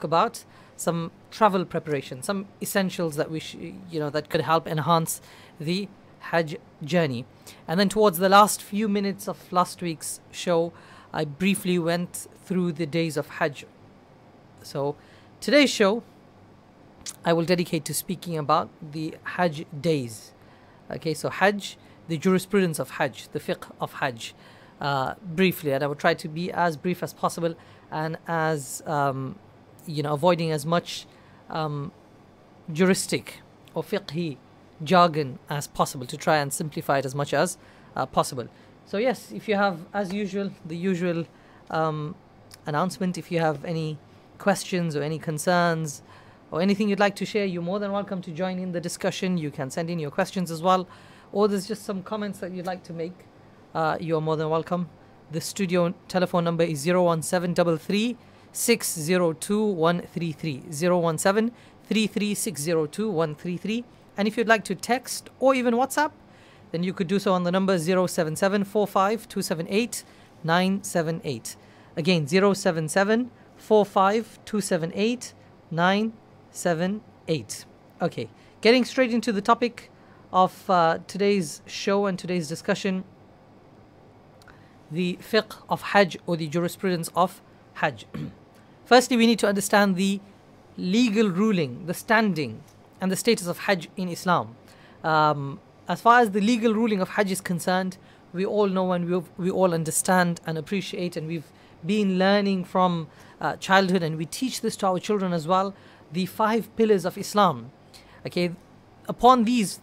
about some travel preparation, some essentials that that could help enhance the Hajj journey. And then towards the last few minutes of last week's show, I briefly went through the days of Hajj. So today's show, I will dedicate to speaking about the Hajj days. Okay, so Hajj, the jurisprudence of Hajj, the fiqh of Hajj, briefly, and I will try to be as brief as possible and as avoiding as much juristic or fiqhi jargon as possible to try and simplify it as much as possible. So yes, if you have, as usual, the usual announcement, if you have any questions or any concerns or anything you'd like to share, you're more than welcome to join in the discussion. You can send in your questions as well, or there's just some comments that you'd like to make. You're more than welcome. The studio telephone number is 01733 602 133, 017 33 602 133. And if you'd like to text or even WhatsApp, then you could do so on the number 077 45 278 978. Again, 077 45 278 978. Okay, getting straight into the topic of today's show and today's discussion, the fiqh of Hajj, or the jurisprudence of Hajj. Firstly, we need to understand the legal ruling, the standing and the status of Hajj in Islam. As far as the legal ruling of Hajj is concerned, we all know and we all understand and appreciate, and we've been learning from childhood, and we teach this to our children as well, the 5 pillars of Islam. Okay, upon these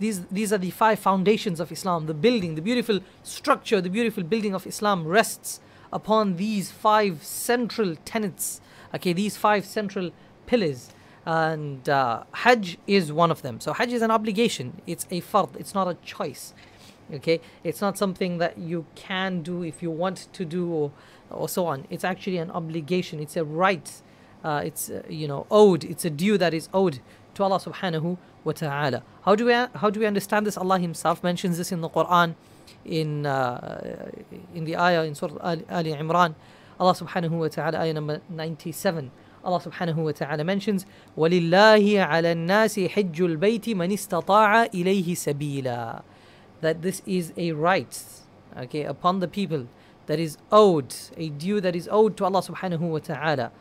are the 5 foundations of Islam. The building, the beautiful structure, the beautiful building of Islam rests upon these 5 central tenets. Okay, these 5 central pillars, and Hajj is one of them. So Hajj is an obligation. It's a fard. It's not a choice. Okay, it's not something that you can do if you want to do, or so on. It's actually an obligation. It's a right. It's owed. It's a due that is owed to Allah subhanahu wa ta'ala. How do we understand this? Allah Himself mentions this in the Quran, in the ayah in Surah Ali Imran. Allah subhanahu wa ta'ala, ayah number 97. Allah subhanahu wa ta'ala mentions, وَلِلَّهِ عَلَى النَّاسِ حِجُّ الْبَيْتِ مَنِ اسْتَطَاعَ إِلَيْهِ سَبِيلًا. That this is a right, okay, upon the people, that is owed, a due that is owed to Allah subhanahu wa ta'ala.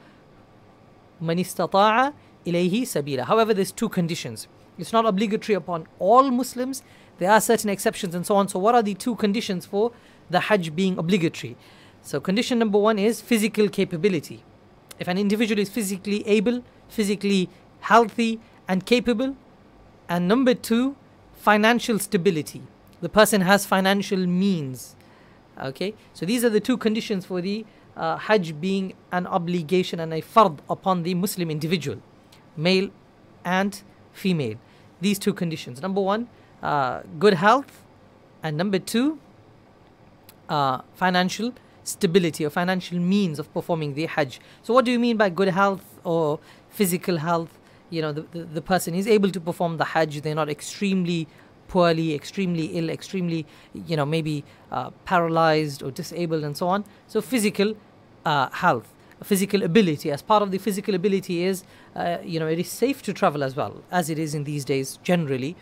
مَنِ اسْتَطَاعَ إِلَيْهِ سَبِيلًا. However, there's 2 conditions. It's not obligatory upon all Muslims. There are certain exceptions and so on. So what are the 2 conditions for the Hajj being obligatory? So condition number 1 is physical capability. If an individual is physically able, physically healthy and capable. And number 2, financial stability. The person has financial means. Okay, so these are the 2 conditions for the Hajj being an obligation and a fard upon the Muslim individual, male and female. These 2 conditions. Number 1, good health, and number 2, financial stability or financial means of performing the Hajj. So what do you mean by good health or physical health? The person is able to perform the Hajj. They're not extremely poorly, extremely ill, extremely maybe paralyzed or disabled and so on. So physical health, physical ability. As part of the physical ability is it is safe to travel as well, as it is in these days generally.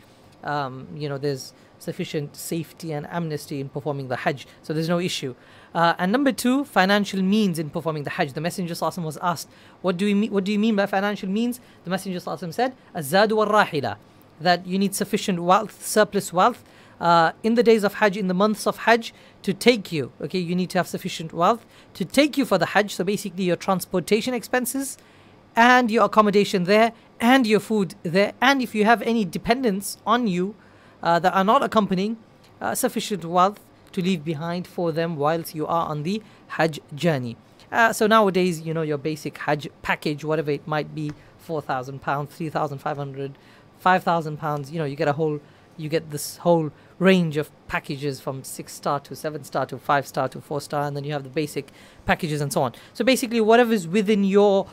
There's sufficient safety and amnesty in performing the Hajj, so there's no issue. And number 2, financial means in performing the Hajj. The Messenger ﷺ was asked, what do you mean by financial means? The Messenger ﷺ said, "Az-zadu wal-rahila," that you need sufficient wealth, surplus wealth, in the days of Hajj, in the months of Hajj, to take you. Okay, you need to have sufficient wealth to take you for the Hajj. So basically, your transportation expenses, and your accommodation there, and your food there, and if you have any dependents on you that are not accompanying, sufficient wealth to leave behind for them whilst you are on the Hajj journey. So nowadays, your basic Hajj package, whatever it might be, £4,000, 3,500, £5,000, you get this whole range of packages from 6-star to 7-star to 5-star to 4-star, and then you have the basic packages and so on. So basically, whatever is within your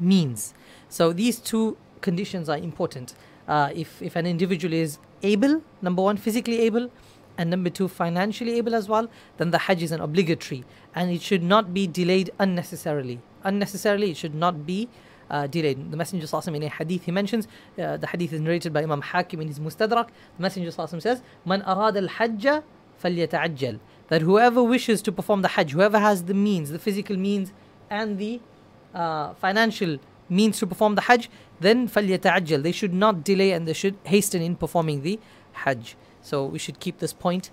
means. So these 2 conditions are important. If an individual is able, number 1, physically able, and number 2, financially able as well, then the Hajj is an obligatory, and it should not be delayed unnecessarily. Unnecessarily, it should not be delayed. The Messenger ﷺ, in a hadith, he mentions, the hadith is narrated by Imam Hakim in his Mustadrak. The Messenger ﷺ says, "Man arad al-hajja falyata'ajjal," that whoever wishes to perform the Hajj, whoever has the means, the physical means and the financial means to perform the Hajj, then falyata'ajjal, they should not delay and they should hasten in performing the Hajj. So we should keep this point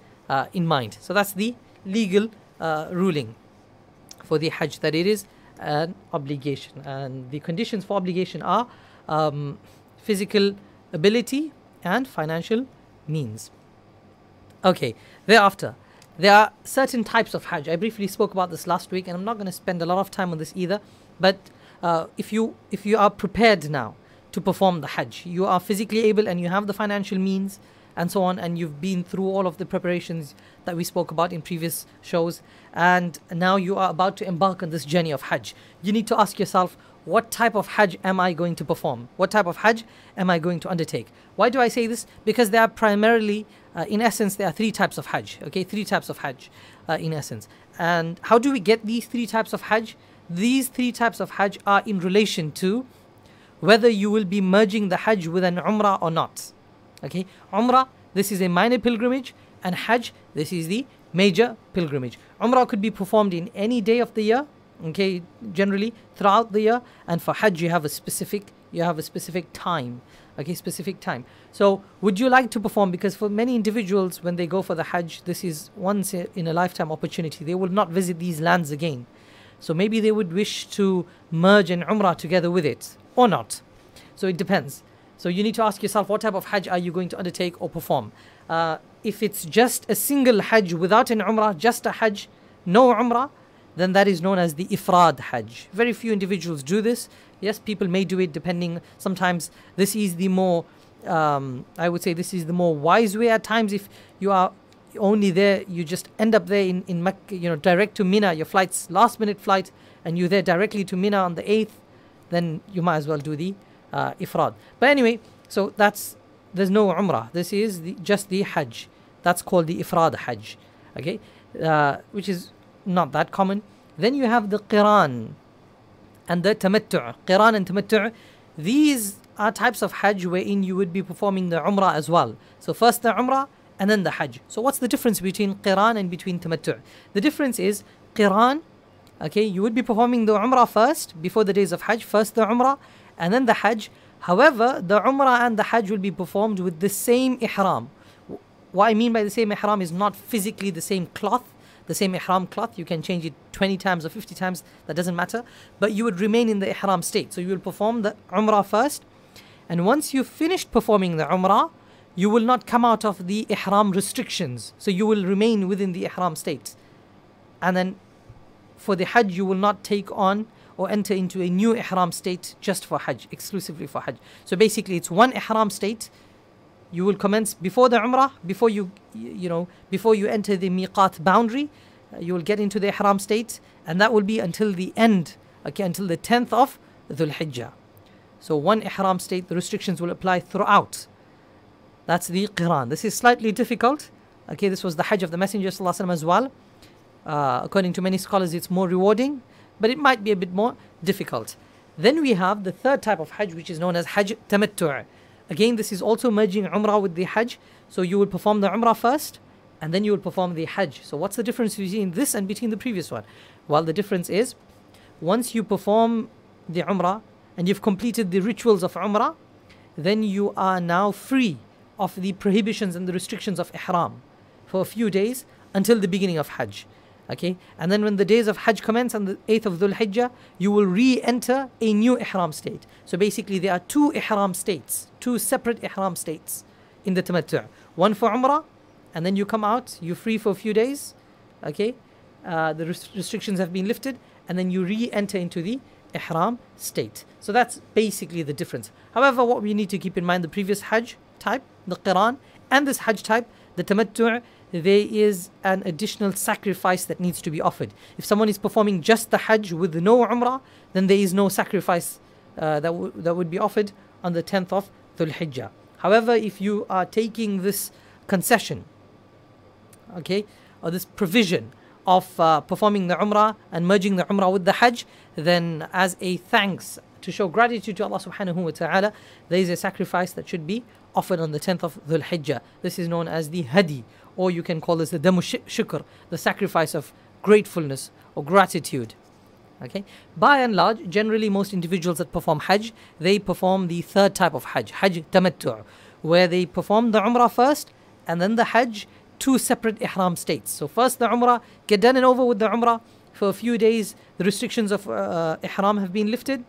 in mind. So that's the legal ruling for the Hajj, that it is an obligation, and the conditions for obligation are physical ability and financial means. Okay, thereafter, there are certain types of Hajj. I briefly spoke about this last week, and I'm not going to spend a lot of time on this either. But if you are prepared now to perform the Hajj, you are physically able and you have the financial means and so on, and you've been through all of the preparations that we spoke about in previous shows, and now you are about to embark on this journey of Hajj, you need to ask yourself, what type of Hajj am I going to perform? What type of Hajj am I going to undertake? Why do I say this? Because there are primarily, in essence, there are 3 types of Hajj. Okay, 3 types of Hajj in essence. And how do we get these 3 types of Hajj? These 3 types of Hajj are in relation to whether you will be merging the Hajj with an Umrah or not. Okay, Umrah, this is a minor pilgrimage, and Hajj, this is the major pilgrimage. Umrah could be performed in any day of the year, okay, generally throughout the year, and for Hajj you have a specific time, okay, specific time. So would you like to perform, because for many individuals when they go for the Hajj, this is once in a lifetime opportunity, they will not visit these lands again. So maybe they would wish to merge an Umrah together with it or not. So it depends. So you need to ask yourself, what type of Hajj are you going to undertake or perform? If it's just a single Hajj without an Umrah, just a Hajj, no Umrah, then that is known as the Ifrad Hajj. Very few individuals do this. Yes, people may do it depending. Sometimes this is the more, I would say this is the more wise way at times. If you are only there, you just end up there in Mecca, direct to Mina, your flight's last minute flight, and you're there directly to Mina on the 8th, then you might as well do the Ifrad. But anyway, so there's no Umrah. This is just the Hajj. That's called the Ifrad Hajj. Okay, which is not that common. Then you have the Qiran and the Tamattu'. Qiran and Tamattu', these are types of Hajj wherein you would be performing the Umrah as well. So first the Umrah and then the Hajj. So what's the difference between Qiran and between Tamattu'? The difference is Qiran, okay, you would be performing the Umrah first before the days of Hajj, first the Umrah and then the Hajj. However, the Umrah and the Hajj will be performed with the same Ihram. What I mean by the same Ihram is not physically the same cloth, the same Ihram cloth. You can change it 20 times or 50 times, that doesn't matter. But you would remain in the Ihram state. So you will perform the Umrah first. And once you've finished performing the Umrah, you will not come out of the Ihram restrictions. So you will remain within the Ihram state. And then for the Hajj, you will not take on or enter into a new Ihram state just for Hajj, exclusively for Hajj. So basically it's one Ihram state. You will commence before the Umrah, before you enter the Miqat boundary, you will get into the Ihram state, and that will be until the end, okay, until the 10th of Dhul Hijjah. So one Ihram state, the restrictions will apply throughout. That's the Qiran. This is slightly difficult. Okay, this was the Hajj of the Messenger ﷺ as well. According to many scholars, it's more rewarding, but it might be a bit more difficult. Then we have the third type of Hajj, which is known as Hajj Tamattu'. Again, this is also merging Umrah with the Hajj. So you will perform the Umrah first, and then you will perform the Hajj. So what's the difference between this and between the previous one? Well, the difference is, once you perform the Umrah, and you've completed the rituals of Umrah, then you are now free of the prohibitions and the restrictions of Ihram for a few days until the beginning of Hajj. Okay, and then when the days of Hajj commence on the 8th of Dhul Hijjah, you will re-enter a new Ihram state. So basically there are 2 Ihram states, 2 separate Ihram states in the Tamattu'. One for Umrah, and then you come out, you're free for a few days, okay, the restrictions have been lifted, and then you re-enter into the Ihram state. So that's basically the difference. However, what we need to keep in mind, the previous Hajj type, the Qiran, and this Hajj type, the Tamattu', there is an additional sacrifice that needs to be offered. If someone is performing just the Hajj with no Umrah, then there is no sacrifice that would be offered on the 10th of Dhul Hijjah. However, if you are taking this concession okay, or this provision of performing the Umrah and merging the Umrah with the Hajj, then as a thanks to show gratitude to Allah subhanahu wa ta'ala, there is a sacrifice that should be offered on the 10th of Dhul Hijjah. This is known as the Hadi, or you can call this the Damu Shukr, the sacrifice of gratefulness or gratitude. Okay, by and large, generally most individuals that perform Hajj, they perform the third type of Hajj, Hajj Tamattu', where they perform the Umrah first and then the Hajj, two separate Ihram states. So first the Umrah, get done and over with the Umrah. For a few days, the restrictions of Ihram have been lifted.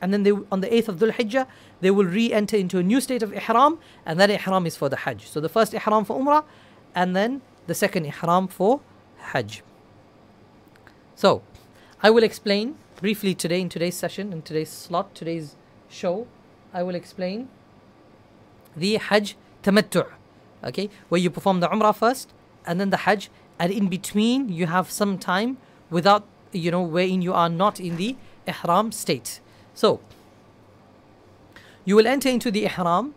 And then on the 8th of Dhul Hijjah, they will re-enter into a new state of Ihram, and that Ihram is for the Hajj. So the first Ihram for Umrah, and then the second Ihram for Hajj. So, I will explain briefly today in today's session, in today's slot, today's show, I will explain the Hajj Tamattu', okay, where you perform the Umrah first, and then the Hajj, and in between you have some time without, wherein you are not in the Ihram state. So, you will enter into the Ihram,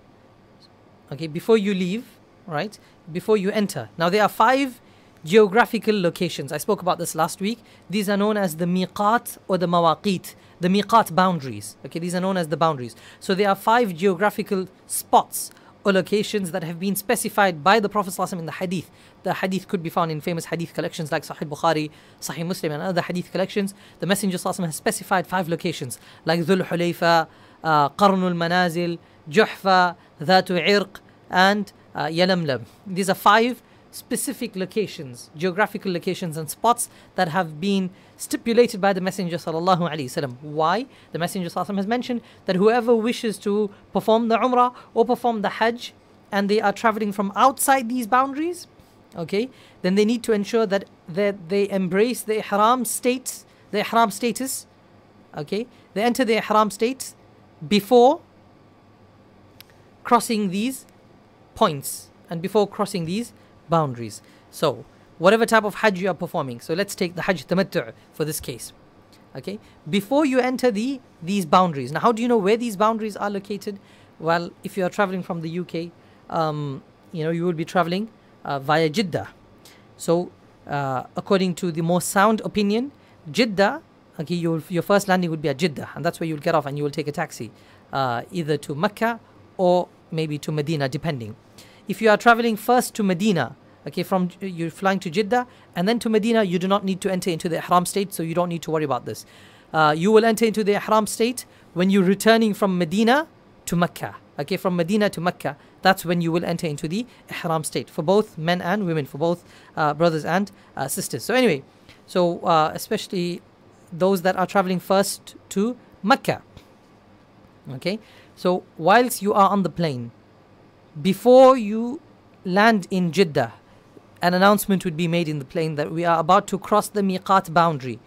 okay, before you leave, right, before you enter. Now, there are 5 geographical locations. I spoke about this last week. These are known as the miqat or the mawaqit, the miqat boundaries. Okay, these are known as the boundaries. So, there are 5 geographical spots or locations that have been specified by the Prophet ﷺ in the hadith. The hadith could be found in famous hadith collections like Sahih Bukhari, Sahih Muslim, and other hadith collections. The Messenger ﷺ has specified 5 locations like Dhul Hulayfa, Qarnul Manazil, Juhfa, Dhatu Irq, and Yalamlam. These are 5 specific locations, geographical locations and spots that have been stipulated by the Messenger sallallahu alaihi wasallam. Why? The Messenger sallallahu alaihi wasallam has mentioned that whoever wishes to perform the Umrah or perform the Hajj and they are traveling from outside these boundaries, okay, then they need to ensure that they embrace the Ihram status, okay, they enter the Ihram state before crossing these points and before crossing these boundaries. So, whatever type of Hajj you are performing, so let's take the Hajj Tamattu' for this case. Okay, before you enter these boundaries. Now, how do you know where these boundaries are located? Well, if you are traveling from the UK, you will be traveling via Jeddah. So, according to the more sound opinion, Jeddah, okay, your first landing would be at Jeddah, and that's where you'll get off, and you will take a taxi, either to Mecca or maybe to Medina, depending. If you are traveling first to Medina, okay, you're flying to Jeddah and then to Medina, you do not need to enter into the Ihram state, so you don't need to worry about this. You will enter into the Ihram state when you're returning from Medina to Mecca. Okay, from Medina to Mecca, that's when you will enter into the Ihram state for both men and women, for both brothers and sisters. So anyway, especially those that are traveling first to Mecca. Okay, so whilst you are on the plane, before you land in Jeddah, an announcement would be made in the plane that we are about to cross the miqat boundary.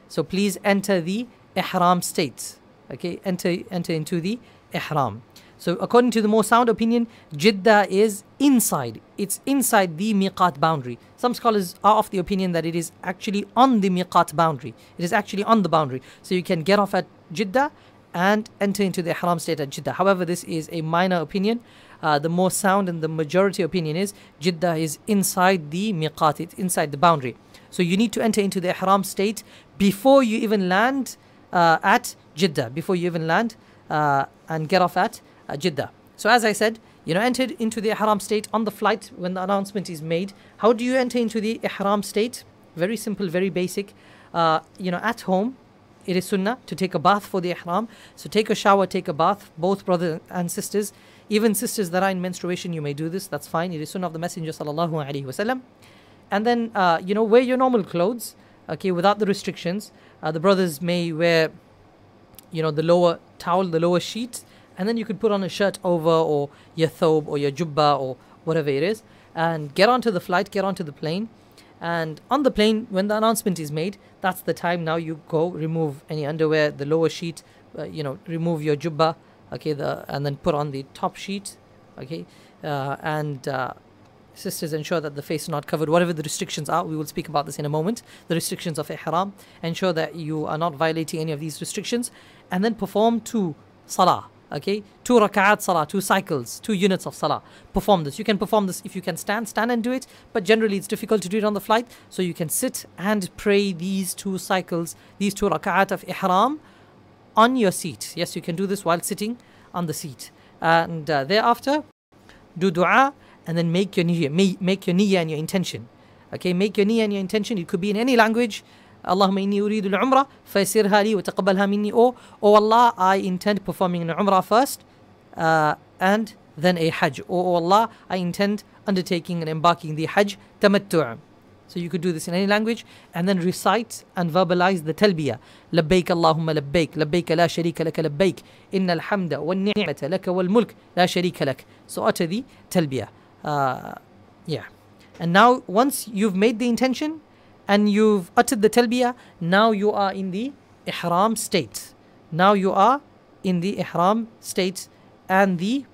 So please enter the Ihram state. Okay, enter into the Ihram. So according to the more sound opinion, Jeddah is inside. It's inside the miqat boundary. Some scholars are of the opinion that it is actually on the miqat boundary. It is actually on the boundary. So you can get off at Jeddah and enter into the Ihram state at Jeddah. However, this is a minor opinion. The more sound and the majority opinion is Jeddah is inside the miqat, it's inside the boundary. So you need to enter into the Ihram state before you even land at Jeddah, before you even land and get off at Jeddah. So as I said, entered into the Ihram state on the flight when the announcement is made. How do you enter into the Ihram state? Very simple, very basic. At home, it is sunnah to take a bath for the Ihram. So take a shower, take a bath, both brothers and sisters. Even sisters that are in menstruation, you may do this, that's fine. It is sunnah of the Messenger sallallahu alaihi wasallam. And then, wear your normal clothes, okay, without the restrictions. The brothers may wear, the lower towel, the lower sheet, and then you could put on a shirt over, or your thobe, or your jubba, or whatever it is, and get onto the flight, get onto the plane. And on the plane, when the announcement is made, that's the time now you go remove any underwear, the lower sheet, remove your jubba, okay, and then put on the top sheet, okay, and sisters ensure that the face is not covered, whatever the restrictions are. We will speak about this in a moment, the restrictions of Ihram. Ensure that you are not violating any of these restrictions, and then perform 2 salah, Okay, 2 raka'at salah, 2 cycles, 2 units of salah. Perform this. You can perform this if you can stand and do it, but generally it's difficult to do it on the flight. So you can sit and pray these 2 cycles, these 2 raka'at of ihram on your seat. Yes, you can do this while sitting on the seat. And thereafter, do dua and then make your niyyah. Make your niyyah and your intention. Okay, make your niyyah and your intention. It could be in any language. Allahumma inni uridu al-umrah faysirha li wa taqabbalha minni. Oh Allah, I intend performing an umrah first and then a hajj. Oh Allah, I intend undertaking and embarking the hajj tamattu'. So you could do this in any language and then recite and verbalize the talbiyah. Labbaik Allahumma labbaik, labbaik la sharika laka labbaik, innal hamda wal ni'mata laka wal mulk la sharika lak. So utter the talbiyah. Yeah. And now once you've made the intention and you've uttered the talbiyah, now you are in the ihram state. Now you are in the ihram state and the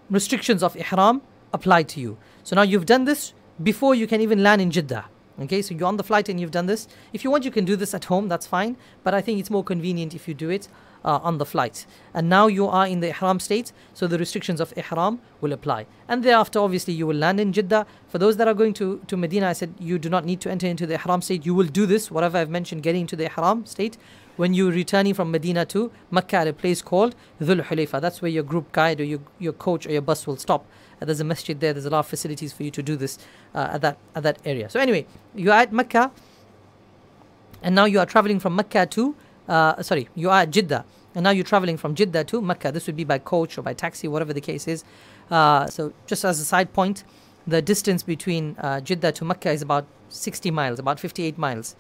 restrictions of ihram apply to you. So now you've done this before you can even land in Jeddah. Okay, so you're on the flight and you've done this. If you want, you can do this at home, that's fine. But I think it's more convenient if you do it on the flight. And now you are in the ihram state, so the restrictions of ihram will apply. And thereafter, obviously, you will land in Jeddah. For those that are going to Medina, I said you do not need to enter into the ihram state. You will do this, whatever I've mentioned, getting into the ihram state, when you're returning from Medina to Mecca at a place called Dhul Hulayfa. That's where your group guide or your coach or your bus will stop. There's a masjid there. There's a lot of facilities for you to do this at that area. So anyway, you are at Mecca, and now you are traveling from Mecca to you are at Jeddah, and now you're traveling from Jeddah to Mecca. This would be by coach or by taxi, whatever the case is. So just as a side point, the distance between Jeddah to Mecca is about 60 miles, about 58 miles.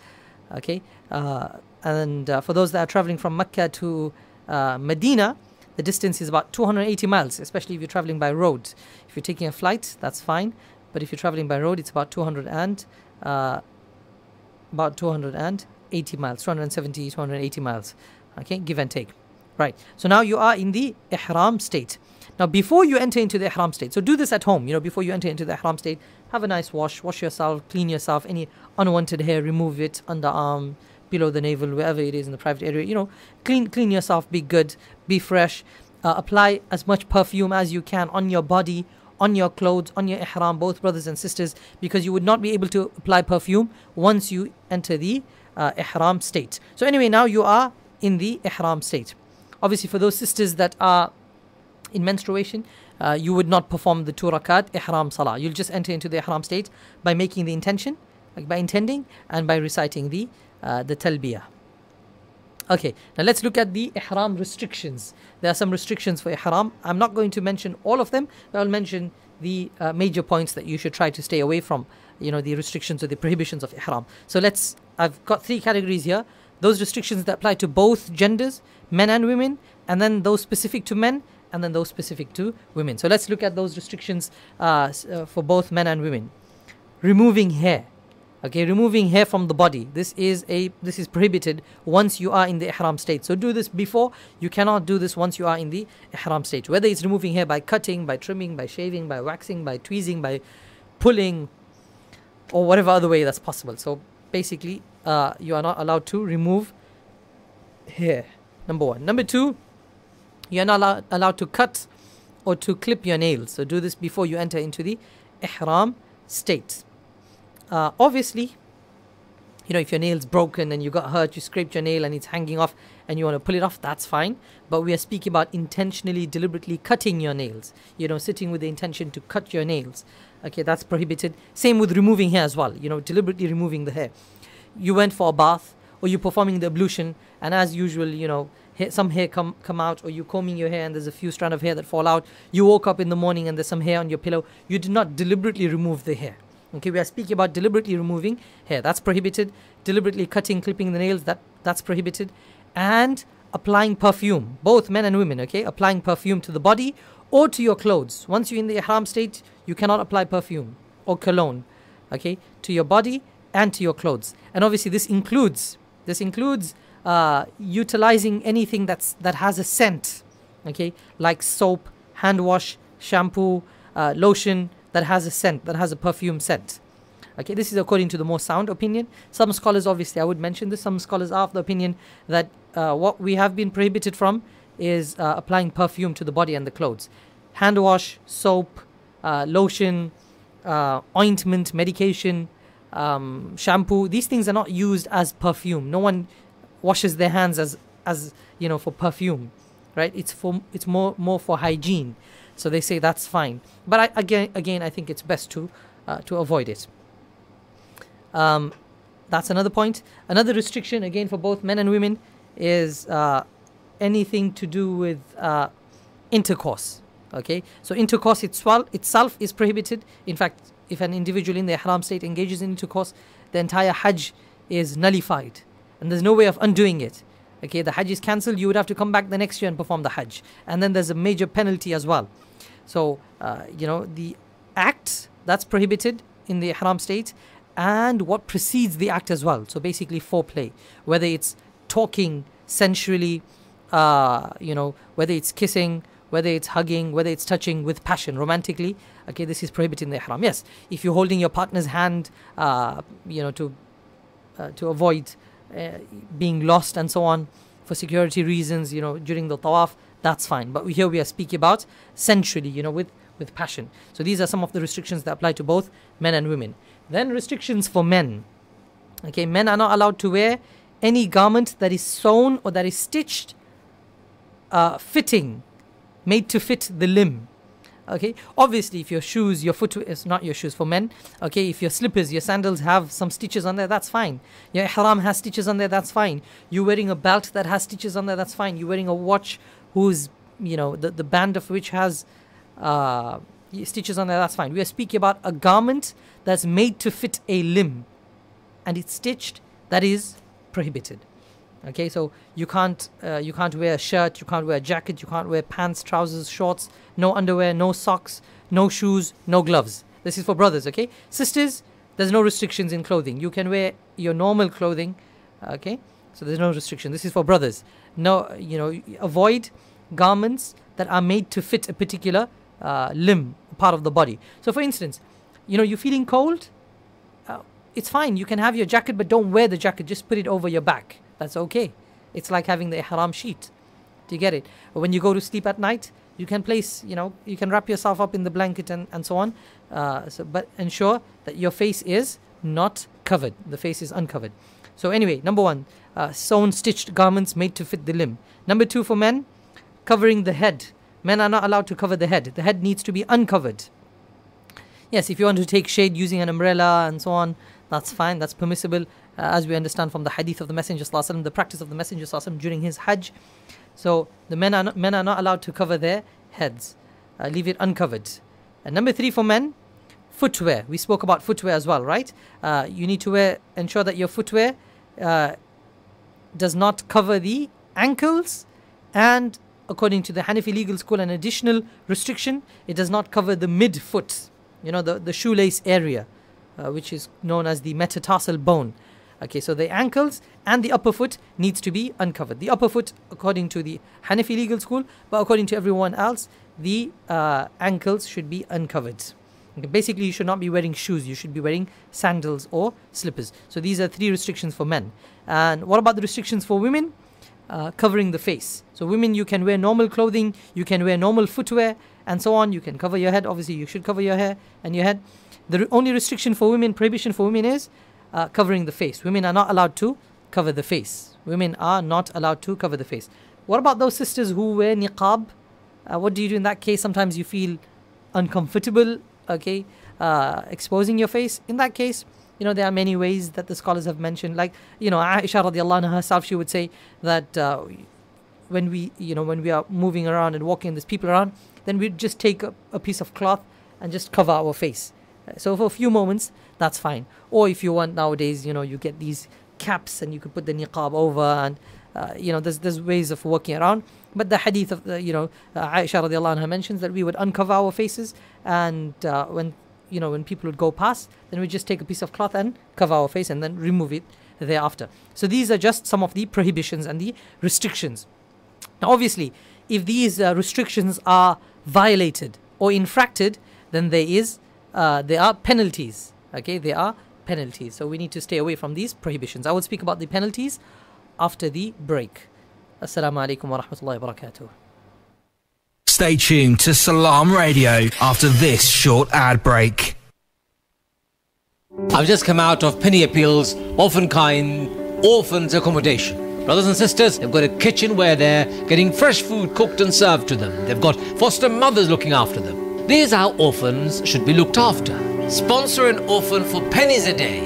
Okay, and for those that are traveling from Mecca to Medina, the distance is about 280 miles, especially if you're traveling by road. If you're taking a flight, that's fine. But if you're traveling by road, it's about 280 miles, 270, 280 miles. Okay, give and take. Right. So now you are in the ihram state. Now, before you enter into the ihram state, so do this at home. Before you enter into the ihram state, have a nice wash yourself, clean yourself. Any unwanted hair, remove it, underarm, below the navel, wherever it is in the private area. Clean yourself, be good, be fresh. Apply as much perfume as you can on your body, on your clothes, on your ihram, both brothers and sisters, because you would not be able to apply perfume once you enter the ihram state. So anyway, now you are in the ihram state. Obviously, for those sisters that are in menstruation, you would not perform the 2 rakat ihram salah. You'll just enter into the ihram state by making the intention, by intending and by reciting the talbiyah. Okay, now let's look at the ihram restrictions. There are some restrictions for ihram. I'm not going to mention all of them, but I'll mention the major points that you should try to stay away from, the restrictions or the prohibitions of ihram. So I've got 3 categories here. Those restrictions that apply to both genders, men and women, and then those specific to men, and then those specific to women. So let's look at those restrictions for both men and women. Removing hair. Okay, removing hair from the body. This is prohibited once you are in the ihram state. So do this before. You cannot do this once you are in the ihram state. Whether it's removing hair by cutting, by trimming, by shaving, by waxing, by tweezing, by pulling, or whatever other way that's possible. So basically, you are not allowed to remove hair. Number 1. Number 2, you are not allowed to cut or to clip your nails. So do this before you enter into the ihram state. Obviously, if your nail's broken and you got hurt, you scraped your nail and it's hanging off and you want to pull it off, that's fine. But we are speaking about intentionally, deliberately cutting your nails. Sitting with the intention to cut your nails. Okay, that's prohibited. Same with removing hair as well. Deliberately removing the hair. You went for a bath or you're performing the ablution, and as usual, some hair come out, or you're combing your hair and there's a few strands of hair that fall out. You woke up in the morning and there's some hair on your pillow. You did not deliberately remove the hair. Okay, we are speaking about deliberately removing hair. That's prohibited. Deliberately cutting, clipping the nails, that's prohibited. And applying perfume, both men and women, okay? Applying perfume to the body or to your clothes. Once you're in the ihram state, you cannot apply perfume or cologne, okay? To your body and to your clothes. And obviously this includes utilizing anything that has a scent, okay? Like soap, hand wash, shampoo, lotion, that has a scent, that has a perfume scent. Okay, this is according to the more sound opinion. Some scholars, obviously, I would mention this, some scholars are of the opinion that what we have been prohibited from is applying perfume to the body and the clothes. Hand wash, soap, lotion, ointment, medication, shampoo. These things are not used as perfume. No one washes their hands as for perfume, right? It's more for hygiene. So they say that's fine. But again, I think it's best to avoid it. That's another point. Another restriction, again, for both men and women is anything to do with intercourse. Okay, so intercourse itself is prohibited. In fact, if an individual in the ihram state engages in intercourse, the entire hajj is nullified, and there's no way of undoing it. Okay, the hajj is cancelled. You would have to come back the next year and perform the hajj, and then there's a major penalty as well. So the act that's prohibited in the ihram state, and what precedes the act as well. So basically foreplay, whether it's talking sensually, whether it's kissing, whether it's hugging, whether it's touching with passion, romantically. Okay, this is prohibited in the ihram. Yes, if you're holding your partner's hand, to avoid being lost and so on, for security reasons, during the tawaf, that's fine. But here we are speaking about sensually, with passion. So these are some of the restrictions that apply to both men and women. Then restrictions for men. Okay, men are not allowed to wear any garment that is sewn or that is stitched, fitting, made to fit the limb. Okay, obviously if your shoes, your footwear is not your shoes for men. Okay, if your slippers, your sandals have some stitches on there, that's fine. Your ihram has stitches on there, that's fine. You're wearing a belt that has stitches on there, that's fine. You're wearing a watch whose, the band of which has stitches on there, that's fine. We are speaking about a garment that's made to fit a limb and it's stitched, that is prohibited. Okay, so you can't wear a shirt, you can't wear a jacket, you can't wear pants, trousers, shorts, no underwear, no socks, no shoes, no gloves. This is for brothers. Okay, sisters, there's no restrictions in clothing. You can wear your normal clothing. Okay, so there's no restriction. This is for brothers. No, avoid garments that are made to fit a particular limb, part of the body. So for instance, you're feeling cold, it's fine, you can have your jacket, but don't wear the jacket, just put it over your back. That's okay. It's like having the ihram sheet. Do you get it? When you go to sleep at night, you can place, you can wrap yourself up in the blanket and so on. But ensure that your face is not covered. The face is uncovered. So anyway, number one, sewn, stitched garments made to fit the limb. Number two, for men, covering the head. Men are not allowed to cover the head. The head needs to be uncovered. Yes, if you want to take shade using an umbrella and so on, that's fine, that's permissible, as we understand from the hadith of the Messenger ﷺ, the practice of the Messenger ﷺ during his hajj. So the men are not allowed to cover their heads, leave it uncovered. And number three, for men, footwear. We spoke about footwear as well, right? You need to ensure that your footwear does not cover the ankles, and according to the Hanafi legal school, an additional restriction, it does not cover the mid-foot, the shoelace area, which is known as the metatarsal bone. Okay, so the ankles and the upper foot needs to be uncovered. The upper foot, according to the Hanafi legal school, but according to everyone else, the ankles should be uncovered. Okay, basically, you should not be wearing shoes. You should be wearing sandals or slippers. So these are three restrictions for men. And what about the restrictions for women? Covering the face. So women, you can wear normal clothing, you can wear normal footwear and so on. You can cover your head. Obviously, you should cover your hair and your head. The only restriction for women, prohibition for women, is covering the face. Women are not allowed to cover the face. Women are not allowed to cover the face. What about those sisters who wear niqab? What do you do in that case? Sometimes you feel uncomfortable, okay, exposing your face. In that case, there are many ways that the scholars have mentioned. Like, Aisha radiallahu anha herself, she would say that when we are moving around and walking, there's people around, then we'd just take a piece of cloth and just cover our face. So for a few moments, that's fine. Or if you want nowadays, you get these caps and you could put the niqab over, and there's ways of working around. But the hadith of Aisha radiallahu anha mentions that we would uncover our faces, and when people would go past, then we just take a piece of cloth and cover our face and then remove it thereafter. So these are just some of the prohibitions and the restrictions. Now obviously, if these restrictions are violated or infracted, then there are penalties. Okay, there are penalties. So we need to stay away from these prohibitions. I will speak about the penalties after the break. Assalamu alaikum wa rahmatullahi wa barakatuh. Stay tuned to Salaam Radio after this short ad break. I've just come out of Penny Appeal's orphans accommodation. Brothers and sisters, they've got a kitchen where they're getting fresh food cooked and served to them. They've got foster mothers looking after them. These are how orphans should be looked after. Sponsor an orphan for pennies a day.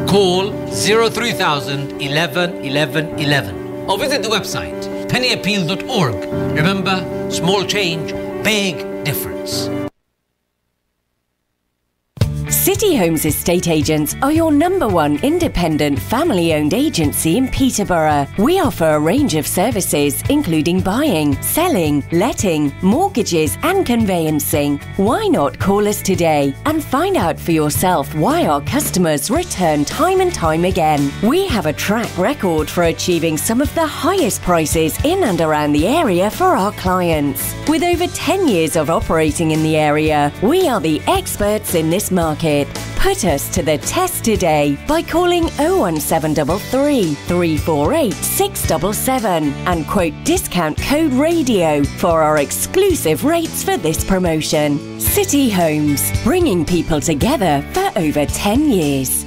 Call 03000 11 11 11 or visit the website pennyappeal.org. Remember, small change, big difference. City Homes Estate Agents are your #1 independent family-owned agency in Peterborough. We offer a range of services including buying, selling, letting, mortgages and conveyancing. Why not call us today and find out for yourself why our customers return time and time again. We have a track record for achieving some of the highest prices in and around the area for our clients. With over 10 years of operating in the area, we are the experts in this market. Put us to the test today by calling 01733 348 677 and quote discount code RADIO for our exclusive rates for this promotion. City Homes, bringing people together for over 10 years.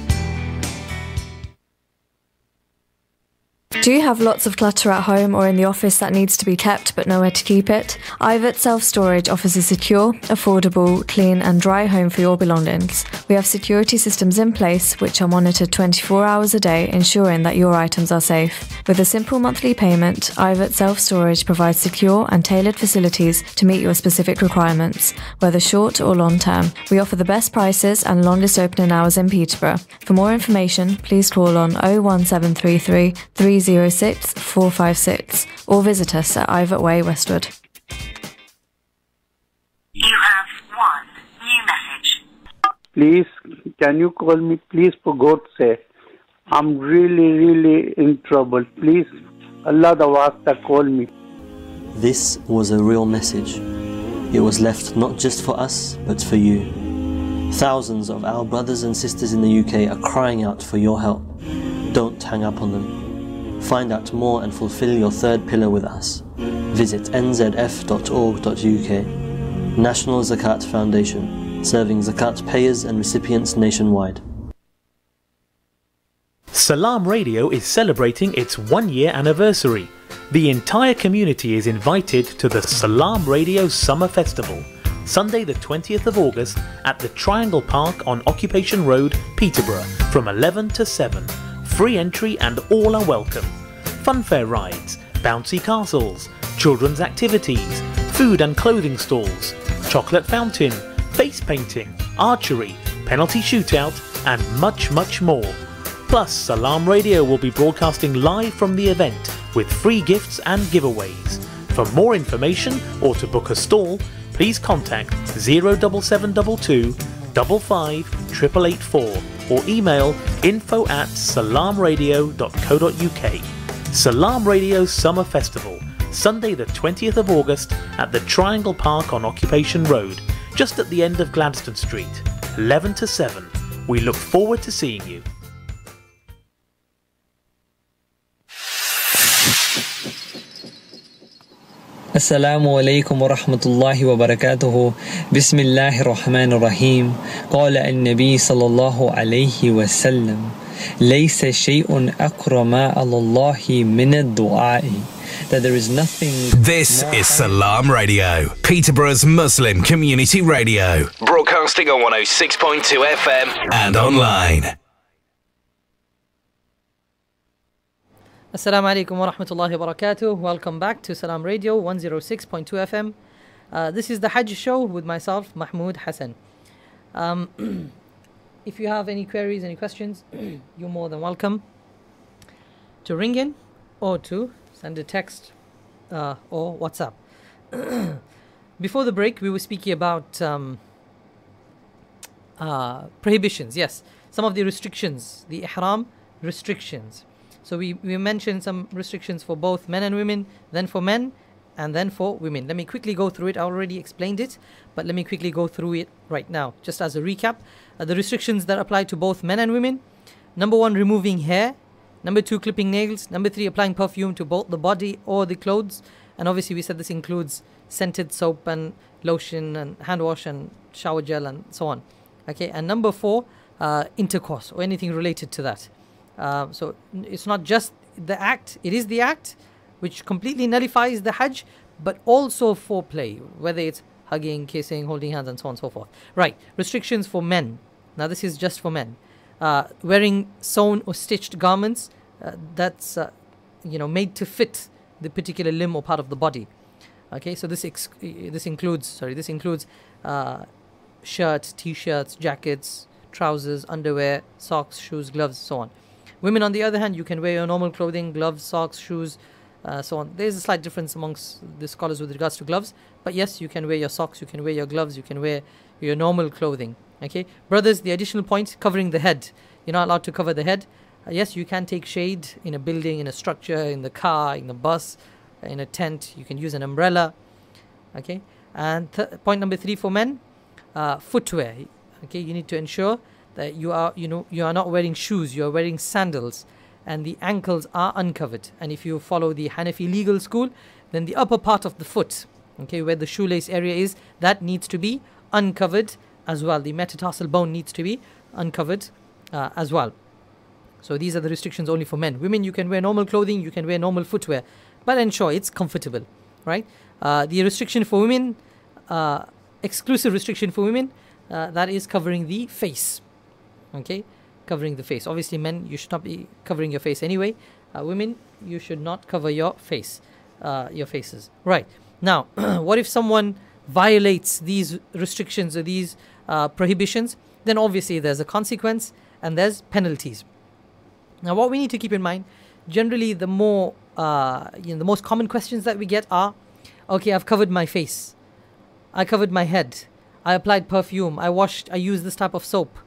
Do you have lots of clutter at home or in the office that needs to be kept but nowhere to keep it? Ivet Self-Storage offers a secure, affordable, clean and dry home for your belongings. We have security systems in place which are monitored 24 hours a day, ensuring that your items are safe. With a simple monthly payment, Ivet Self-Storage provides secure and tailored facilities to meet your specific requirements, whether short or long term. We offer the best prices and longest opening hours in Peterborough. For more information, please call on 01733 306 456 or visit us at Ivet Way, Westwood. You have one new message. Please, can you call me, please, for God's sake? I'm really in trouble. Please, Allah the Wasta, call me. This was a real message. It was left not just for us, but for you. Thousands of our brothers and sisters in the UK are crying out for your help. Don't hang up on them. Find out more and fulfill your third pillar with us. Visit nzf.org.uk. National Zakat Foundation, serving zakat payers and recipients nationwide. Salaam Radio is celebrating its 1-year anniversary. The entire community is invited to the Salaam Radio Summer Festival, Sunday the 20th of August at the Triangle Park on Occupation Road, Peterborough, from 11 to 7. Free entry and all are welcome. Funfair rides, bouncy castles, children's activities, food and clothing stalls, chocolate fountain, face painting, archery, penalty shootout and much more. Plus, Salaam Radio will be broadcasting live from the event with free gifts and giveaways. For more information or to book a stall, please contact 07722 55 884 or email info@salamradio.co.uk. Salaam Radio Summer Festival, Sunday the 20th of August at the Triangle Park on Occupation Road, just at the end of Gladstone Street, 11 to 7. We look forward to seeing you. السلام عليكم ورحمة الله وبركاته بسم الله الرحمن الرحيم قال النبي صلى الله عليه وسلم ليس شيء أكرم على الله من الدعاء that there is nothing. This is Salaam Radio, Peterborough's Muslim community radio, broadcasting on 106.2 FM and online. Assalamu alaikum wa rahmatullahi wa barakatuh. Welcome back to Salaam Radio 106.2 FM. This is the Hajj show with myself, Mahmoud Hassan. If you have any queries, any questions, you're more than welcome to ring in or to send a text or WhatsApp. Before the break, we were speaking about prohibitions. Yes, some of the restrictions, the ihram restrictions. So we mentioned some restrictions for both men and women, then for men, and then for women. Let me quickly go through it. I already explained it, but let me quickly go through it right now, just as a recap. The restrictions that apply to both men and women. Number 1, removing hair. Number 2, clipping nails. Number 3, applying perfume to both the body or the clothes. And obviously we said this includes scented soap and lotion and hand wash and shower gel and so on. Okay, and number 4, intercourse or anything related to that. So it's not just the act, it is the act which completely nullifies the Hajj, but also foreplay, whether it's hugging, kissing, holding hands and so on and so forth. Right, restrictions for men. Now this is just for men. Wearing sewn or stitched garments that's made to fit the particular limb or part of the body. Okay, so this includes shirts, t-shirts, jackets, trousers, underwear, socks, shoes, gloves, so on. Women, on the other hand, you can wear your normal clothing, gloves, socks, shoes, so on. There's a slight difference amongst the scholars with regards to gloves, but yes, you can wear your socks, you can wear your gloves, you can wear your normal clothing. Okay, brothers, the additional point, covering the head. You're not allowed to cover the head. Yes, you can take shade in a building, in a structure, in the car, in the bus, in a tent. You can use an umbrella. Okay, and point number 3 for men, footwear. Okay, you need to ensure that you are not wearing shoes, you are wearing sandals, and the ankles are uncovered. And if you follow the Hanafi legal school, then the upper part of the foot, okay, where the shoelace area is, that needs to be uncovered as well. The metatarsal bone needs to be uncovered as well. So these are the restrictions only for men. Women, you can wear normal clothing, you can wear normal footwear, but ensure it's comfortable, right? The restriction for women, exclusive restriction for women, that is covering the face. Okay, covering the face. Obviously, men, you should not be covering your face anyway. Women, you should not cover your face, your faces. Right. Now, what if someone violates these restrictions or these prohibitions? Then obviously there's a consequence and there's penalties. Now, what we need to keep in mind, generally the most common questions that we get are, okay, I've covered my face, I covered my head, I applied perfume, I used this type of soap,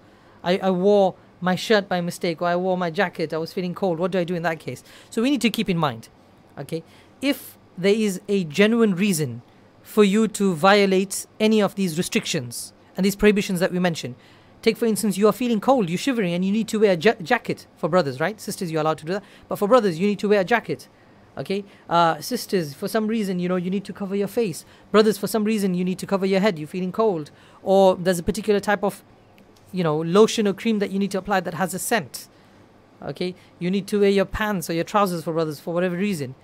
I wore my shirt by mistake, or I wore my jacket, I was feeling cold. What do I do in that case? So we need to keep in mind, okay, if there is a genuine reason for you to violate any of these restrictions and these prohibitions that we mentioned. Take, for instance, you are feeling cold, you're shivering, and you need to wear a jacket. For brothers, right? Sisters, you're allowed to do that. But for brothers, you need to wear a jacket. Okay? Sisters, for some reason, you need to cover your face. Brothers, for some reason, you need to cover your head. You're feeling cold. Or there's a particular type of, lotion or cream that you need to apply that has a scent. Okay? You need to wear your pants or your trousers for brothers for whatever reason.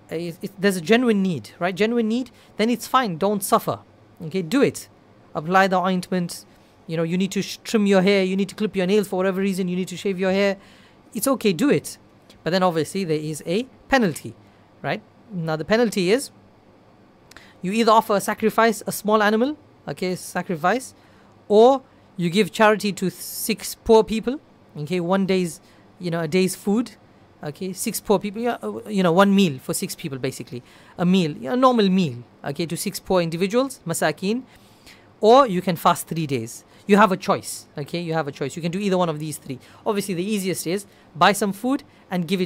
There's a genuine need, right? Genuine need, then it's fine. Don't suffer. Okay? Do it. Apply the ointment. You need to trim your hair, you need to clip your nails for whatever reason, you need to shave your hair. It's okay, do it. But then obviously there is a penalty, right? Now the penalty is, you either offer a sacrifice, a small animal, okay, sacrifice, or you give charity to 6 poor people, okay, a day's food, okay, 6 poor people, 1 meal for 6 people basically, a meal, a normal meal, okay, to 6 poor individuals, masakeen, or you can fast 3 days. You have a choice, okay? You have a choice. You can do either one of these 3. Obviously, the easiest is buy some food and give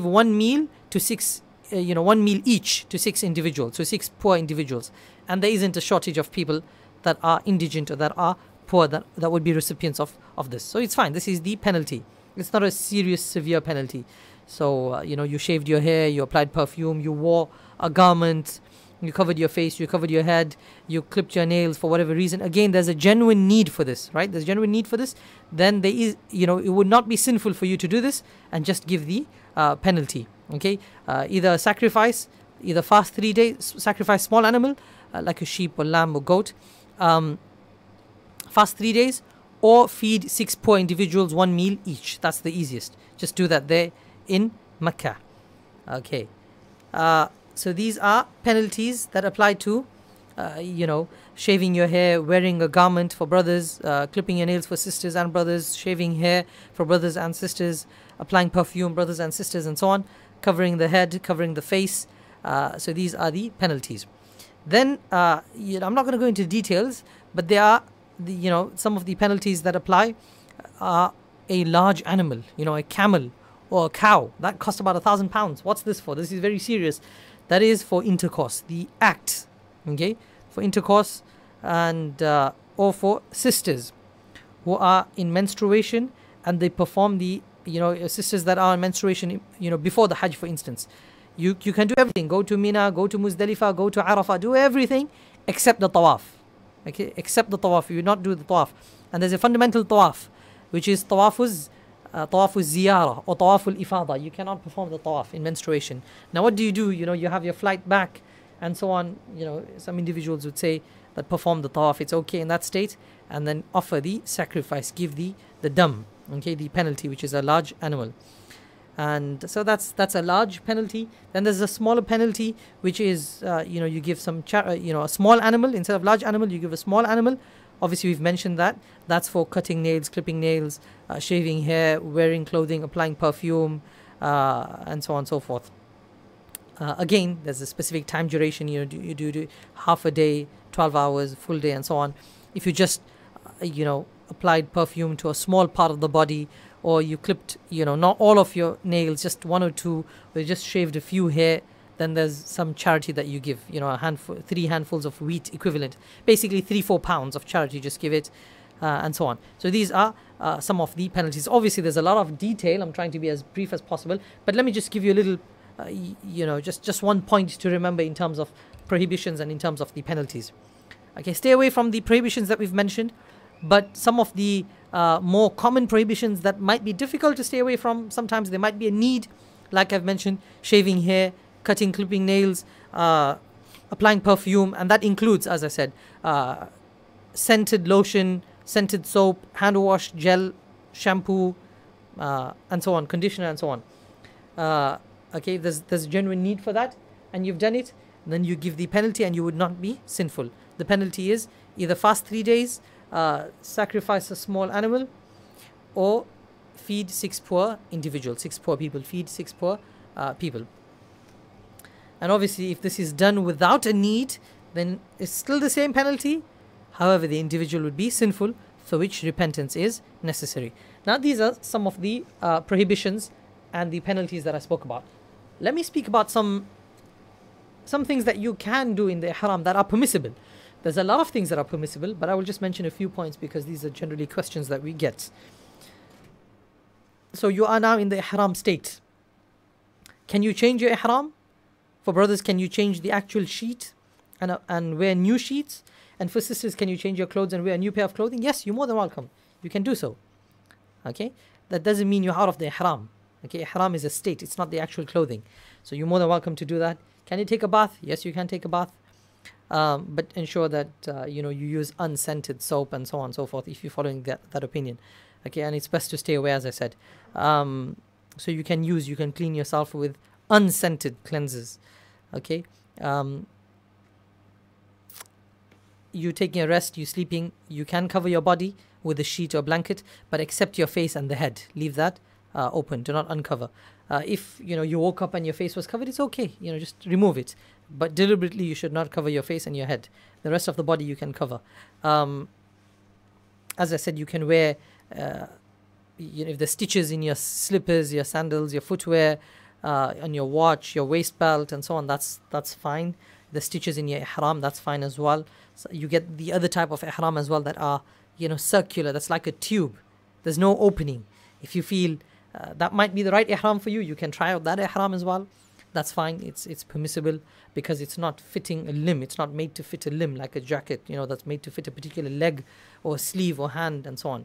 1 meal to 6, 1 meal each to 6 individuals, so 6 poor individuals. And there isn't a shortage of people that are indigent or that are poor that would be recipients of this. So it's fine. This is the penalty. It's not a serious, severe penalty. So, you shaved your hair, you applied perfume, you wore a garment, you covered your face, you covered your head, you clipped your nails for whatever reason. Again, there's a genuine need for this, right? There's genuine need for this. Then there is, it would not be sinful for you to do this and just give the penalty, okay? Either sacrifice, either fast 3 days, sacrifice small animal, like a sheep or lamb or goat, fast 3 days, or feed 6 poor individuals 1 meal each. That's the easiest. Just do that there in Mecca, okay? So these are penalties that apply to, shaving your hair, wearing a garment for brothers, clipping your nails for sisters and brothers, shaving hair for brothers and sisters, applying perfume, brothers and sisters, and so on, covering the head, covering the face. So these are the penalties. Then, I'm not going to go into details, but there are, some of the penalties that apply are a large animal, a camel or a cow. That cost about £1,000. What's this for? This is very serious. That is for intercourse, the act, okay, for intercourse, and or for sisters who are in menstruation and they perform the sisters that are on menstruation, before the Hajj, for instance, you can do everything. Go to Mina, go to Muzdalifah, go to Arafah, do everything except the tawaf. Okay, except the tawaf. You will not do the tawaf. And there's a fundamental tawaf, which is tawafuz ziyarah or tawaful ifada. You cannot perform the tawaf in menstruation. Now what do? You have your flight back and so on. Some individuals would say that perform the tawaf, it's okay in that state, and then offer the sacrifice, give the dam, okay, the penalty, which is a large animal. And so that's a large penalty. Then there's a smaller penalty, which is you give some a small animal instead of large animal. You give a small animal. Obviously, we've mentioned that. That's for cutting nails, clipping nails, shaving hair, wearing clothing, applying perfume, and so on and so forth. Again, there's a specific time duration. You do half a day, 12 hours, full day, and so on. If you just applied perfume to a small part of the body, or you clipped not all of your nails, just one or two, or you just shaved a few hair, then there's some charity that you give, a handful, 3 handfuls of wheat equivalent, basically 3-4 pounds of charity, just give it, and so on. So these are some of the penalties. Obviously there's a lot of detail. I'm trying to be as brief as possible, but let me just give you a little just one point to remember in terms of prohibitions and in terms of the penalties. Okay, stay away from the prohibitions that we've mentioned, but some of the more common prohibitions that might be difficult to stay away from, sometimes there might be a need, like I've mentioned, shaving hair, cutting, clipping nails, applying perfume, and that includes, as I said, scented lotion, scented soap, hand wash, gel, shampoo, and so on, conditioner, and so on. Okay, there's genuine need for that, and you've done it, then you give the penalty, and you would not be sinful. The penalty is either fast 3 days, sacrifice a small animal, or feed 6 poor individuals, 6 poor people, feed 6 poor people. And obviously, if this is done without a need, then it's still the same penalty. However, the individual would be sinful, for which repentance is necessary. Now, these are some of the prohibitions and the penalties that I spoke about. Let me speak about some things that you can do in the ihram that are permissible. There's a lot of things that are permissible, but I will just mention a few points because these are generally questions that we get. So you are now in the ihram state. Can you change your ihram? For brothers, can you change the actual sheet and wear new sheets? And for sisters, can you change your clothes and wear a new pair of clothing? Yes, you're more than welcome. You can do so. Okay? That doesn't mean you're out of the ihram. Okay? Ihram is a state. It's not the actual clothing. So you're more than welcome to do that. Can you take a bath? Yes, you can take a bath. But ensure that you use unscented soap and so on and so forth if you're following that opinion. Okay? And it's best to stay away, as I said. So you can clean yourself with unscented cleansers. Okay, you taking a rest, you sleeping, you can cover your body with a sheet or blanket, but except your face and the head, leave that open, do not uncover. If you woke up and your face was covered, it's okay, just remove it, but deliberately you should not cover your face and your head. The rest of the body you can cover. As I said, you can wear if the stitches in your slippers, your sandals, your footwear, on your watch, your waist belt, and so on, that's fine. The stitches in your ihram, that's fine as well. So you get the other type of ihram as well that are circular. That's like a tube. There's no opening. If you feel that might be the right ihram for you, you can try out that ihram as well. That's fine. It's permissible because it's not fitting a limb. It's not made to fit a limb like a jacket. That's made to fit a particular leg or sleeve or hand and so on.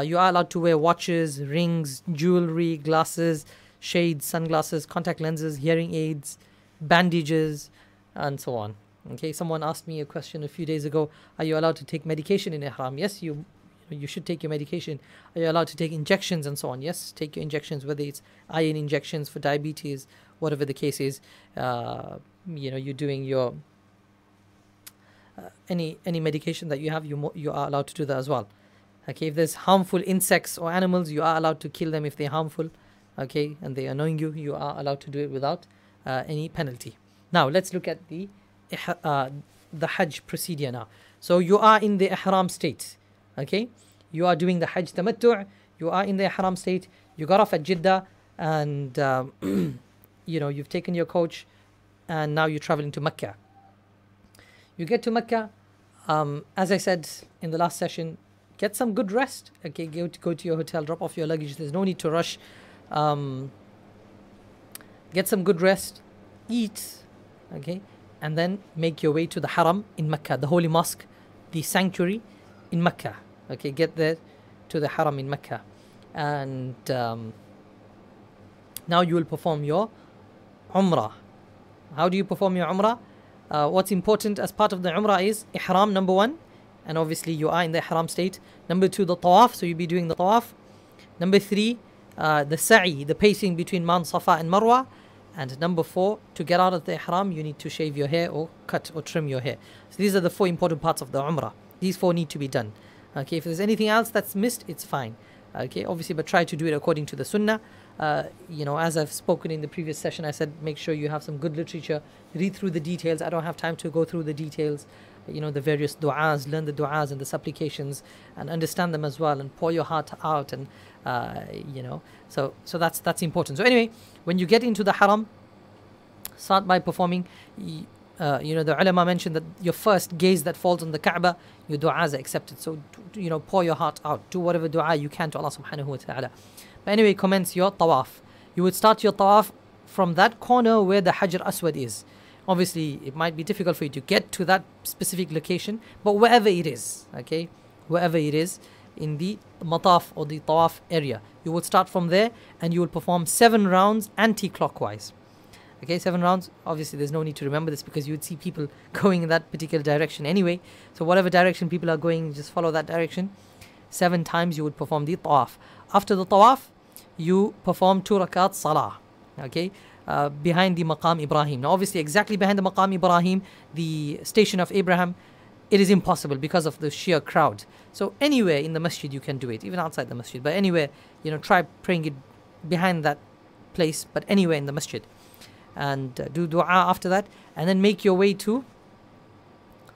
You are allowed to wear watches, rings, jewelry, glasses, shades, sunglasses, contact lenses, hearing aids, bandages, and so on. Okay, someone asked me a question a few days ago, are you allowed to take medication in ihram? Yes, you should take your medication. Are you allowed to take injections and so on? Yes, take your injections, whether it's iron injections for diabetes, whatever the case is. You're doing your any medication that you have, you are allowed to do that as well. Okay, if there's harmful insects or animals, you are allowed to kill them if they're harmful. Okay, and they are annoying you, you are allowed to do it without any penalty. Now let's look at the Hajj procedure now. So you are in the ihram state. Okay, you are doing the Hajj tamattu'. You are in the ihram state. You got off at Jeddah, and you've taken your coach, and now you're traveling to Mecca. You get to Mecca. As I said in the last session, get some good rest. Okay, go to your hotel, drop off your luggage. There's no need to rush. Get some good rest, eat, okay, and then make your way to the Haram in Mecca, the holy mosque, the sanctuary in Mecca. Okay, get there to the Haram in Mecca, and now you will perform your Umrah. How do you perform your Umrah? What's important as part of the Umrah is Ihram, number one, and obviously you are in the Ihram state. Number two, the Tawaf, so you'll be doing the Tawaf. Number three, the Sa'i, the pacing between Mount Safa and Marwa. And number four, to get out of the Ihram, you need to shave your hair or cut or trim your hair. So these are the four important parts of the Umrah. These four need to be done. Okay, if there's anything else that's missed, it's fine. Okay, obviously, but try to do it according to the Sunnah. As I've spoken in the previous session, I said make sure you have some good literature, read through the details. I don't have time to go through the details, the various du'as, learn the du'as and the supplications and understand them as well, and pour your heart out, and so that's important. So anyway, when you get into the Haram, start by performing, the ulama mentioned that your first gaze that falls on the Kaaba, your du'as are accepted. So pour your heart out, do whatever du'a you can to Allah subhanahu wa ta'ala. But anyway, commence your tawaf. You would start your tawaf from that corner where the Hajar Aswad is. Obviously, it might be difficult for you to get to that specific location, but wherever it is, okay, wherever it is in the mataf or the tawaf area, you would start from there and you will perform 7 rounds anti-clockwise. Okay, 7 rounds. Obviously, there's no need to remember this because you would see people going in that particular direction anyway. So whatever direction people are going, just follow that direction. 7 times you would perform the tawaf. After the tawaf, you perform 2 rakat salah. Okay, behind the Maqam Ibrahim. Now, obviously, exactly behind the Maqam Ibrahim, the station of Abraham, it is impossible because of the sheer crowd. So anywhere in the masjid you can do it, even outside the masjid. But anywhere, try praying it behind that place, but anywhere in the masjid. And do dua after that, and then make your way to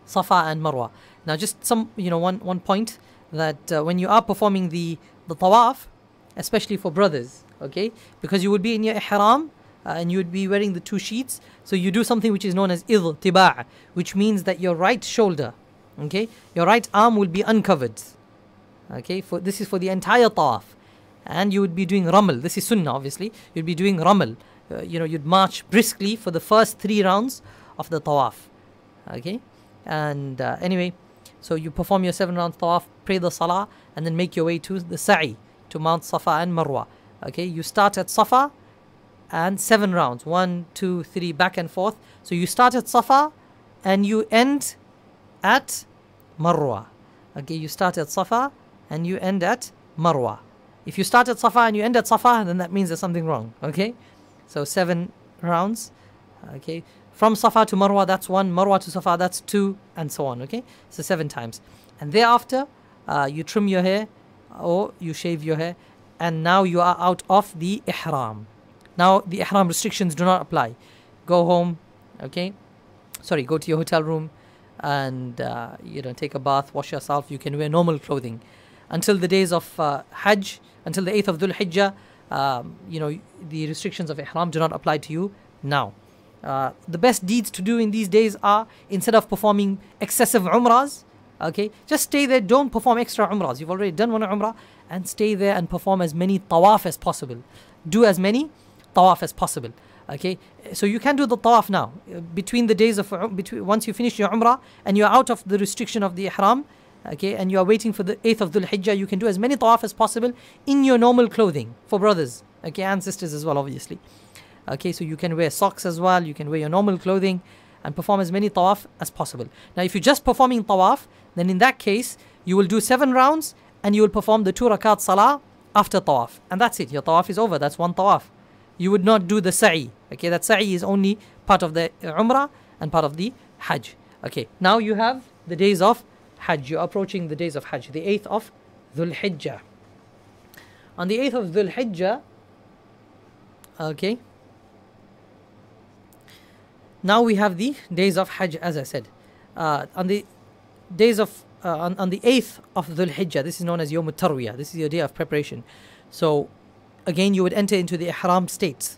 Safa and Marwa. Now, just some, one point that when you are performing the tawaf, especially for brothers, okay, because you would be in your ihram and you would be wearing the 2 sheets, so you do something which is known as tiba', which means that your right shoulder, okay, your right arm will be uncovered. Okay, this is for the entire tawaf, and you would be doing ramal. This is sunnah, obviously. You'd be doing ramal. You'd march briskly for the first 3 rounds of the tawaf. Okay, and anyway, so you perform your 7 rounds tawaf, pray the salah, and then make your way to the sa'i, to Mount Safa and Marwa. Okay, you start at Safa and 7 rounds, 1, 2, 3, back and forth. So you start at Safa and you end at Marwa. Okay, you start at Safa and you end at Marwa. If you start at Safa and you end at Safa, then that means there's something wrong. Okay, so 7 rounds. Okay, from Safa to Marwa, that's 1, Marwa to Safa, that's 2, and so on. Okay, so 7 times. And thereafter, you trim your hair or you shave your hair, and now you are out of the ihram. Now the ihram restrictions do not apply. Go home, okay, go to your hotel room and take a bath, wash yourself. You can wear normal clothing until the days of Hajj, until the 8th of Dhul Hijjah. The restrictions of ihram do not apply to you now. The best deeds to do in these days are, instead of performing excessive umrahs, okay, just stay there, don't perform extra umrahs. You've already done one umrah, and stay there and perform as many tawaf as possible. Do as many tawaf as possible. Okay, so you can do the tawaf now. Between the days of, once you finish your umrah and you're out of the restriction of the ihram, okay, and you are waiting for the 8th of Dhul Hijjah, you can do as many tawaf as possible in your normal clothing, for brothers, okay, and sisters as well, obviously. Okay, so you can wear socks as well, you can wear your normal clothing and perform as many tawaf as possible. Now, if you're just performing tawaf, then in that case, you will do 7 rounds and you will perform the 2 rakat salah after tawaf. And that's it, your tawaf is over, that's 1 tawaf. You would not do the sa'i. Okay, that sa'i is only part of the umrah and part of the hajj. Okay, now you have the days of hajj. You're approaching the days of hajj, the 8th of Dhul Hijjah. On the 8th of Dhul Hijjah, okay, now we have the days of hajj, as I said. On the days of on the 8th of Dhul Hijjah, this is known as Yawm al-Tarwiyah. This is your day of preparation. So again, you would enter into the ihram state.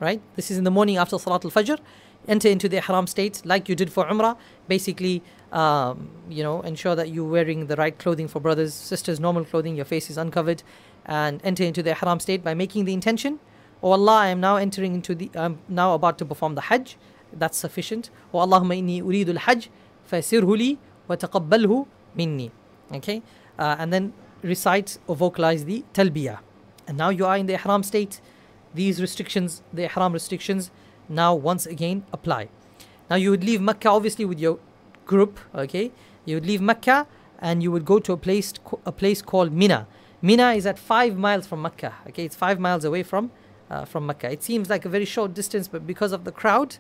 right? This is in the morning after Salatul Fajr. Enter into the ihram state like you did for Umrah. Basically, ensure that you're wearing the right clothing for brothers, sisters, normal clothing, your face is uncovered, and enter into the ihram state by making the intention, oh Allah, I am now I'm now about to perform the Hajj. That's sufficient. Oh Allahumma inni uridu al-Hajj fasirhu li wa taqabbalhu minni. Okay, and then recite or vocalize the talbiyah. And now you are in the ihram state. These restrictions, the ihram restrictions, now once again apply. Now you would leave Mecca obviously with your group. Okay, you would leave Mecca and you would go to a place called Mina. Mina is at 5 miles from Mecca. Okay, it's 5 miles away from Mecca. It seems like a very short distance, but because of the crowd,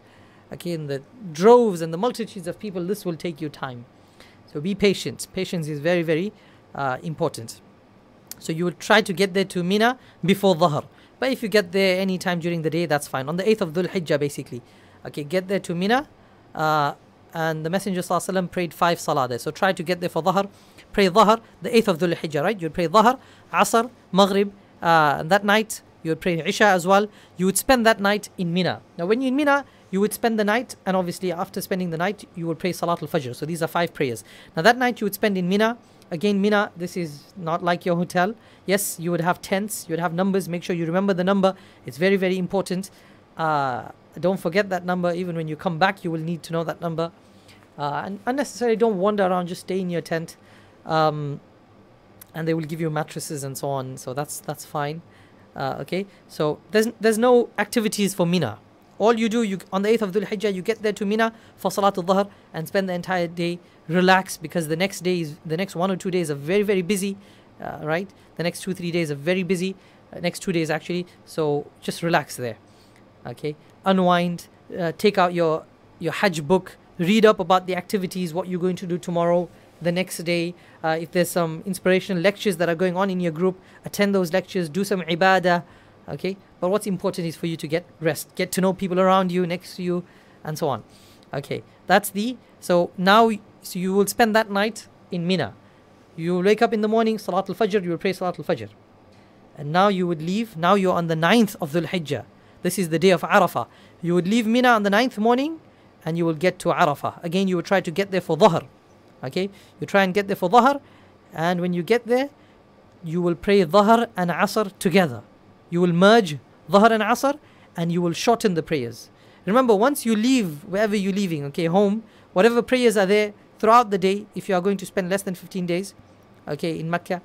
okay, and the droves and the multitudes of people, this will take you time. So be patient. Patience is very, very important. So you will try to get there to Mina before Dhuhr. But if you get there any time during the day, that's fine. On the 8th of Dhul Hijjah, basically. Okay, get there to Mina. And the Messenger ﷺ prayed 5 salah there. So try to get there for Dhuhr. Pray Dhuhr, the 8th of Dhul Hijjah, right? You would pray Dhuhr, Asr, Maghrib. And that night, you would pray Isha as well. You would spend that night in Mina. Now, when you're in Mina, you would spend the night. And obviously, after spending the night, you would pray Salatul Fajr. So these are 5 prayers. Now, that night you would spend in Mina. Again, Mina, this is not like your hotel. Yes, you would have tents, you would have numbers. Make sure you remember the number. It's very, very important. Don't forget that number. Even when you come back, you will need to know that number. And unnecessarily, don't wander around. Just stay in your tent. And they will give you mattresses and so on. So that's fine. Okay. So there's no activities for Mina. All you do, on the 8th of Dhul Hijjah, you get there to Mina for Salatul Dhuhr and spend the entire day. Relax, because the next 1 or 2 days are very, very busy, right? The next 2-3 days are very busy. Next 2 days actually. So just relax there. Okay. Unwind. Take out your Hajj book. Read up about the activities, what you're going to do tomorrow, the next day. If there's some inspirational lectures that are going on in your group, attend those lectures. Do some ibadah. Okay. But what's important is for you to get rest. Get to know people around you, next to you, and so on. Okay. So now, so you will spend that night in Mina. You will wake up in the morning, Salatul Fajr, you will pray Salatul Fajr. And now you would leave. Now you're on the 9th of Dhul Hijjah. This is the day of Arafah. You would leave Mina on the 9th morning and you will get to Arafah. Again, you will try to get there for Dhuhr. Okay? You try and get there for Dhuhr. And when you get there, you will pray Dhuhr and Asr together. You will merge Dhuhr and Asr and you will shorten the prayers. Remember, once you leave wherever you're leaving, okay, home, whatever prayers are there throughout the day, if you are going to spend less than 15 days, okay, in Mecca,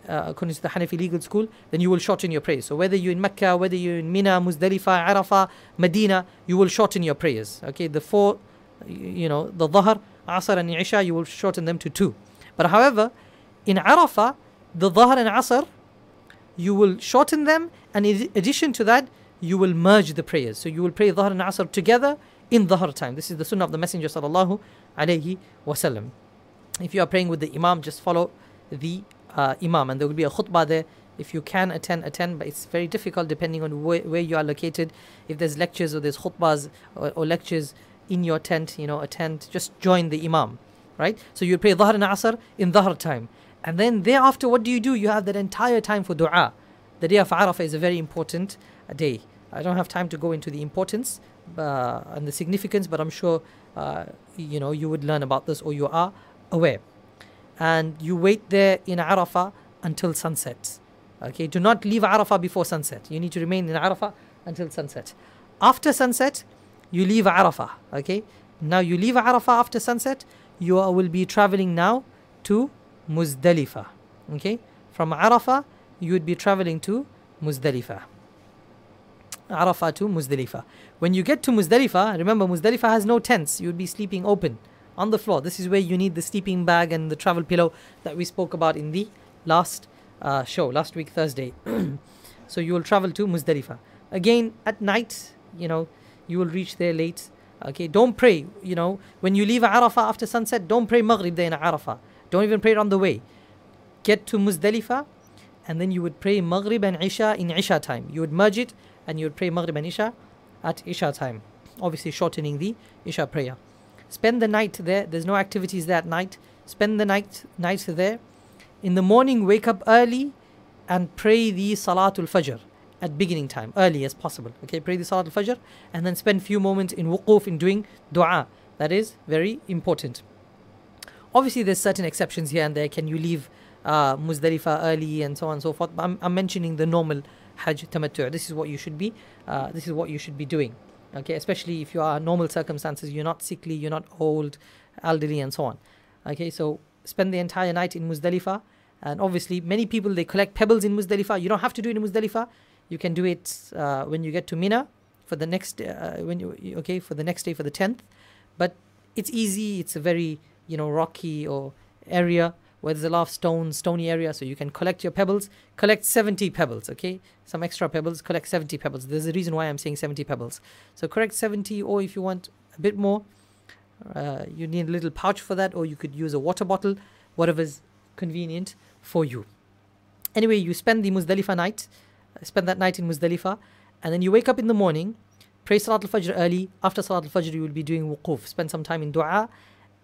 according to the Hanafi legal school, then you will shorten your prayers. So whether you're in Mecca, whether you're in Mina, Muzdalifah, Arafah, Medina, you will shorten your prayers. Okay, the 4, the Dhuhr, Asr and Isha, you will shorten them to 2. But however, in Arafah, the Dhuhr and Asr, you will shorten them, and in addition to that, you will merge the prayers. So you will pray Dhuhr and Asr together in Dhuhr time. This is the sunnah of the Messenger sallallahu alaihi wasallam. If you are praying with the Imam, just follow the Imam, and there will be a khutbah there. If you can attend, but it's very difficult depending on where you are located. If there's lectures or there's khutbahs or lectures in your tent, attend, just join the Imam, right? So you pray Dhuhr and Asr in Dhuhr time. And then thereafter, what do? You have that entire time for dua. The day of Arafah is a very important day. I don't have time to go into the importance and the significance, but I'm sure you would learn about this, or you are aware. And you wait there in Arafah until sunset. Okay, do not leave Arafah before sunset. You need to remain in Arafah until sunset. After sunset, you leave Arafah. Okay, now you leave Arafah after sunset. You will be traveling now to Muzdalifah. Okay, from Arafah you would be traveling to Muzdalifah. Arafah to Muzdalifah. When you get to Muzdalifah, remember Muzdalifah has no tents. You would be sleeping open on the floor. This is where you need the sleeping bag and the travel pillow that we spoke about in the last show, last week Thursday. So you will travel to Muzdalifah. Again, at night, you will reach there late. Okay, don't pray, when you leave Arafah after sunset, don't pray Maghrib there in Arafah. Don't even pray it on the way. Get to Muzdalifah, and then you would pray Maghrib and Isha in Isha time. You would merge it, and you would pray Maghrib and Isha at Isha time. Obviously shortening the Isha prayer. Spend the night there. There's no activities there at night. Spend the night there. In the morning, wake up early and pray the Salatul Fajr. at beginning time, early as possible. Okay, pray the Salat al-Fajr and then spend few moments in wuquf, in doing dua. That is very important. Obviously, there's certain exceptions here and there. Can you leave Muzdalifah early and so on and so forth? But I'm mentioning the normal Hajj tamattu'. This is what you should be. This is what you should be doing. Okay, especially if you are normal circumstances, you're not sickly, you're not old, elderly, and so on. Okay, so spend the entire night in Muzdalifah. And obviously, many people, they collect pebbles in Muzdalifah. You don't have to do it in Muzdalifah. You can do it when you get to Mina for the next for the next day, for the 10th. But it's easy. It's a very rocky or area where there's a lot of stony area, so you can collect your pebbles. Collect 70 pebbles, okay? Some extra pebbles. Collect 70 pebbles. There's a reason why I'm saying 70 pebbles. So collect 70, or if you want a bit more, you need a little pouch for that, or you could use a water bottle, whatever's convenient for you. Anyway, you spend the Muzdalifah night, spend that night in Muzdalifah, and then you wake up in the morning, pray Salat al-Fajr early. After Salat al-Fajr, you will be doing wuquf, spend some time in dua,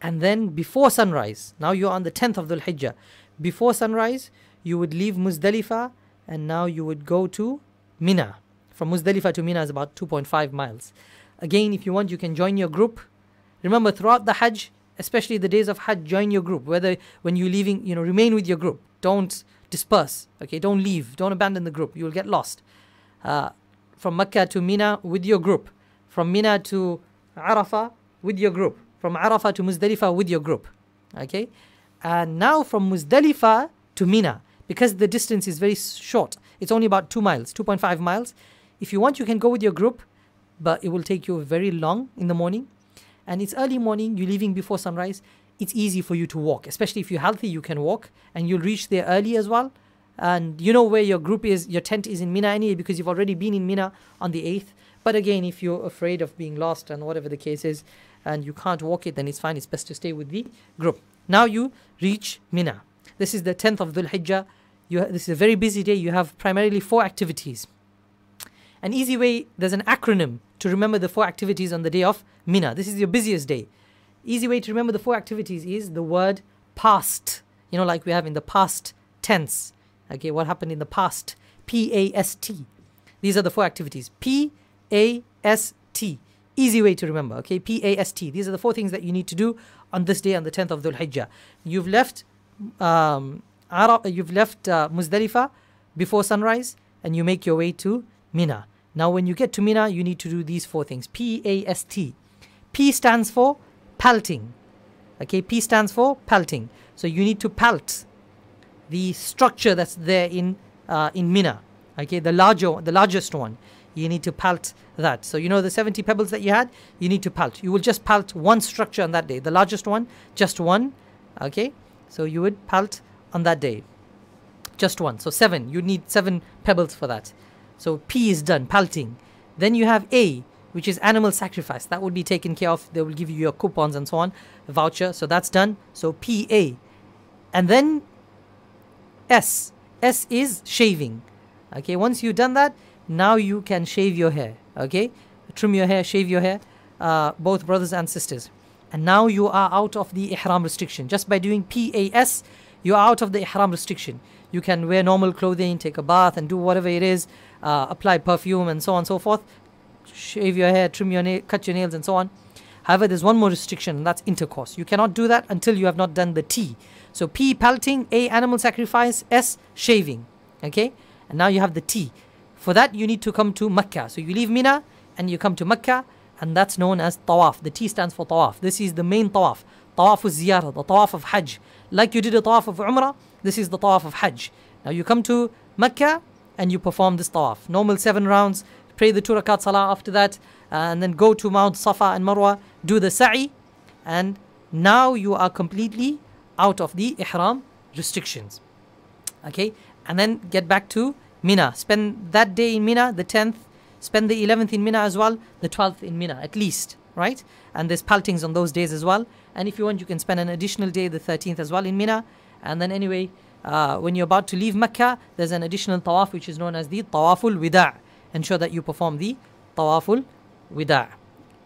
and then before sunrise, now you're on the 10th of Dhul Hijjah, before sunrise, you would leave Muzdalifah, and now you would go to Mina. From Muzdalifah to Mina is about 2.5 miles. Again, if you want, you can join your group. Remember, throughout the Hajj, especially the days of Hajj, join your group. Whether when you're leaving, remain with your group. Don't disperse. Okay, don't leave. Don't abandon the group. You will get lost. From Mecca to Mina with your group. From Mina to Arafah with your group. From Arafah to Muzdalifah with your group. Okay, and now from Muzdalifah to Mina, because the distance is very short. It's only about 2 miles, 2.5 miles. If you want, you can go with your group, but it will take you very long in the morning. And it's early morning, you're leaving before sunrise. It's easy for you to walk, especially if you're healthy, you can walk, and you'll reach there early as well. And you know where your group is, your tent is in Mina anyway, because you've already been in Mina on the 8th. But again, if you're afraid of being lost and whatever the case is, and you can't walk it, then it's fine. It's best to stay with the group. Now you reach Mina. This is the 10th of Dhul Hijjah. This is a very busy day. You have primarily 4 activities. An easy way, there's an acronym to remember the 4 activities on the day of Mina. This is your busiest day. Easy way to remember the 4 activities is the word past. Like we have in the past tense. Okay, what happened in the past? P-A-S-T. These are the 4 activities. P-A-S-T. Easy way to remember. Okay, P-A-S-T. These are the 4 things that you need to do on this day, on the 10th of Dhul Hijjah. You've left Muzdalifah before sunrise, and you make your way to Mina. Now, when you get to Mina, you need to do these 4 things. P-A-S-T. P stands for pelting. Okay, P stands for pelting. So you need to pelt the structure that's there in Mina. Okay, the largest one. You need to pelt that. So the 70 pebbles that you had, you need to pelt. You will just pelt one structure on that day. The largest one, just one. Okay, so you would pelt on that day. Just one. So 7. You need 7 pebbles for that. So P is done, pelting. Then you have A, which is animal sacrifice. That would be taken care of. They will give you your coupons and so on, a voucher. So that's done. So PA. And then S. S is shaving. Okay, once you've done that, now you can shave your hair. Okay, trim your hair, shave your hair, both brothers and sisters. And now you are out of the ihram restriction. Just by doing PAS, you are out of the ihram restriction. You can wear normal clothing, take a bath, and do whatever it is, apply perfume and so on and so forth, shave your hair, trim your nail, cut your nails and so on. However, there's one more restriction, and that's intercourse. You cannot do that until you have not done the T. So P, pelting, A, animal sacrifice, S, shaving. Okay, and now you have the T. For that, you need to come to Mecca. So you leave Mina and you come to Mecca, and that's known as Tawaf. The T stands for Tawaf. This is the main Tawaf. Tawaf of Ziyarah, the Tawaf of Hajj. Like you did a Tawaf of Umrah, this is the Tawaf of Hajj. Now you come to Mecca and you perform this Tawaf. Normal 7 rounds, pray the 2 rakat salah after that, and then go to Mount Safa and Marwa, do the Sa'i, and now you are completely out of the Ihram restrictions. Okay, and then get back to Mina. Spend that day in Mina, the 10th. Spend the 11th in Mina as well, the 12th in Mina at least, right? And there's peltings on those days as well. And if you want, you can spend an additional day, the 13th as well in Mina. And then anyway, when you're about to leave Mecca, there's an additional tawaf which is known as the Tawaful Wida'. Ensure that you perform the Tawaful Wida'.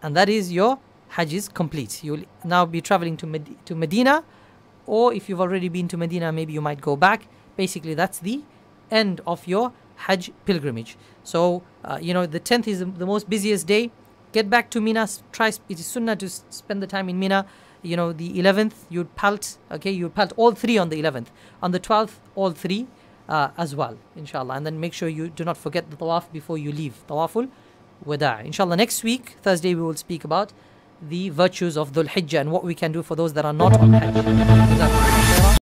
And that is your Hajj is complete. You'll now be traveling to Medina, or if you've already been to Medina, maybe you might go back. Basically, that's the end of your Hajj pilgrimage. So, the 10th is the most busiest day. Get back to Mina. It is sunnah to spend the time in Mina. The 11th, you'd palt. Okay, you'd palt all three on the 11th. On the 12th, all three as well, inshallah. And then make sure you do not forget the tawaf before you leave. Tawaful wada'. Inshallah, next week, Thursday, we will speak about the virtues of Dhul Hijjah and what we can do for those that are not on Hajj.